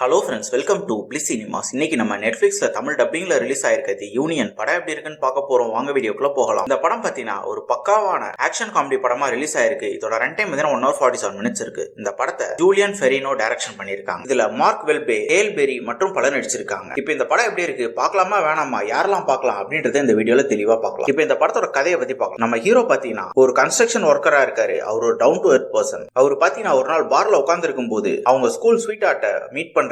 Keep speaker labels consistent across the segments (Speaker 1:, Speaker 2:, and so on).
Speaker 1: Hello friends, welcome to bliss cinemas. இன்னைக்கு நம்ம நெட்ஃபிளிக்ஸ்ல Tamil டப்பிங்ல release ஆயிருக்கிறது union படம் எப்படி இருக்குன்னு பார்க்க போறோம். வாங்க வீடியோக்குள்ள போகலாம். இந்த படம் பார்த்தீங்கன்னா ஒரு பக்காவான ஆக்ஷன் காமெடி படமா ரிலீஸ் ஆயிருக்கு. இதோட ரன் டைம் 1:47 இருக்கு. இந்த படத்தை ஜூலியன் ஃபெரினோ டைரக்ஷன் பண்ணியிருக்காங்க. இதுல மார்க் வெல்பே, ஹேல் பெரி மற்றும் பலர் நடிச்சிருக்காங்க. இப்போ இந்த படம் எப்படி இருக்கு, பார்க்கலாமா வேணாமா, யாரெல்லாம் பார்க்கலாம் அப்படின்றத இந்த வீடியோல தெளிவா பார்க்கலாம். இப்போ இந்த படத்தோட கதையை பத்தி பார்க்கலாம். நம்ம ஹீரோ பாத்தீங்கன்னா ஒரு கன்ஸ்ட்ரக்ஷன் ஒர்க்கரா இருக்காரு. அவர் ஒரு டவுன் டு எர்த் பர்சன். அவர் பாத்தீங்கன்னா ஒரு நாள் பார்ல உட்கார்ந்து இருக்கும் போது அவங்க ஸ்கூல் ஸ்வீட் ஆர்ட்ட மீட் பண்றாரு.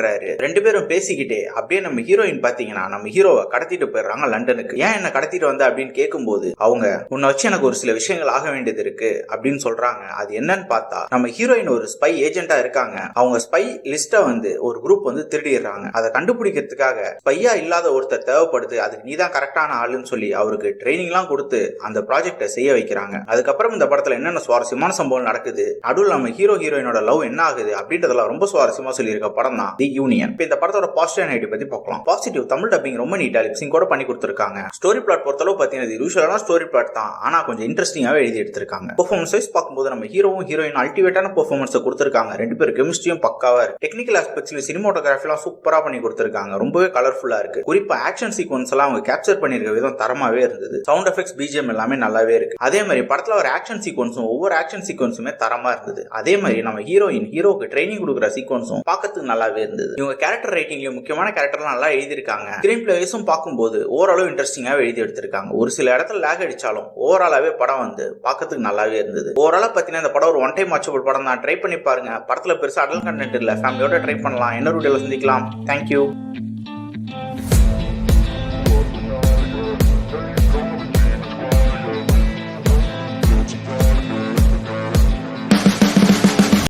Speaker 1: ரெண்டு பேரும் பேசிக்கிட்டே அப்படியே நம்ம ஹீரோயின் பாத்தீங்கன்னா நம்ம ஹீரோவை கடத்திட்டு போயிடுறாங்க லண்டனுக்கு. ஏன் என்ன கடத்திட்டு வந்த அப்படின்னு கேட்கும்போது அவங்க உன்னை வச்சு எனக்கு ஒரு சில விஷயங்கள் ஆக வேண்டியது இருக்கு அப்படின்னு சொல்றாங்க. அது என்னன்னு பார்த்தா நம்ம ஹீரோயின் ஒரு ஸ்பை ஏஜென்டா இருக்காங்க. அவங்க ஸ்பை லிஸ்ட ஒரு குரூப் திருடிடுறாங்க. அதை கண்டுபிடிக்கிறதுக்காக ஸ்பையா இல்லாத ஒருத்தர் தேவைப்படுது, அதுக்கு நீதான் கரெக்டான ஆளுன்னு சொல்லி அவருக்கு ட்ரைனிங் எல்லாம் கொடுத்து அந்த ப்ராஜெக்டை செய்ய வைக்கிறாங்க. அதுக்கப்புறம் இந்த படத்துல என்னென்ன சுவாரஸ்யமான சம்பவம் நடக்குது, நடுவில் நம்ம ஹீரோயினோட லவ் என்ன ஆகுது அப்படின்றதெல்லாம் ரொம்ப சுவாரஸ்யமா சொல்லியிருக்க படம் தான் தி யூனியன். இந்த படத்தோட பாசிட்டிவ் நெகட்டிவ் பத்தி பார்க்கலாம். பாசிட்டிவ், தமிழ் டப்பிங் ரொம்ப நீட்டா லிப்சிங் கூட பண்ணி கொடுத்திருக்காங்க. ஸ்டோரி பிளாட் பொறுத்தளவு பாத்தீங்கன்னா யூசுவலான ஸ்டோரி பிளாட் தான், ஆனா கொஞ்சம் இன்ட்ரெஸ்டிங்காவே எழுதி எடுத்திருக்காங்க. பெர்ஃபார்மன்ஸ் வைஸ் பார்க்கும்போது நம்ம ஹீரோவும் ஹீரோயின் அல்டிமேட்டான பெர்ஃபார்மன்ஸ் கொடுத்திருக்காங்க. ரெண்டு பேரும் கெமிஸ்ட்ரியும் பக்காவா இருக்கு. டெக்னிக்கல் ஆஸ்பெக்ட்ஸ்ல சினிமாட்டோகிராஃபி எல்லாம் சூப்பரா பண்ணி கொடுத்திருக்காங்க. ரொம்பவே கலர்ஃபுல்லா இருக்கு. குறிப்பா ஆக்ஷன் சீக்வன்ஸ் எல்லாம் அவங்க கேப்சர் பண்ணிருக்க விதம் தரமாவே இருந்தது. சவுண்ட் எஃபெக்ட்ஸ், பிஜிஎம் எல்லாமே நல்லாவே இருக்கு. அதே மாதிரி படத்துல ஒரு ஆக்ஷன் சீக்வன்ஸும் ஒவ்வொரு ஆக்ஷன் சீக்வன்ஸுமே தரமா இருந்தது. அதே மாதிரி நம்ம ஹீரோக்கு ட்ரைனிங் கொடுக்குற சீக்வன்ஸும் பார்க்கறதுக்கு நல்லாவே இருந்தது. இவங்க கேரக்டர் ரைட்டிங்லயும் முக்கியமான கேரக்டர்லாம் நல்லா எழுதியிருக்காங்க. ஸ்கிரீன் பிளே வைஸும் பார்க்கும்போது ஓரளவு இன்ட்ரெஸ்டிங்காக எழுதி எடுத்திருக்காங்க. ஒரு சில இடத்துல லேக் அடிச்சாலும் ஓவராலாவே படம் பார்க்கறதுக்கு நல்லாவே இருந்தது. ஓவராலா பார்த்தீங்கன்னா இந்த படம் ஒரு ஒன் டைம் வாட்சபிள் படம் தான். ட்ரை பண்ணி பாருங்க. படத்துல பெருசா அடல் கண்டென்ட் இல்ல, ஃபேமிலியோட ட்ரை பண்ணலாம். இன்னொரு வீடியோல சந்திக்கலாம். தேங்க்யூ.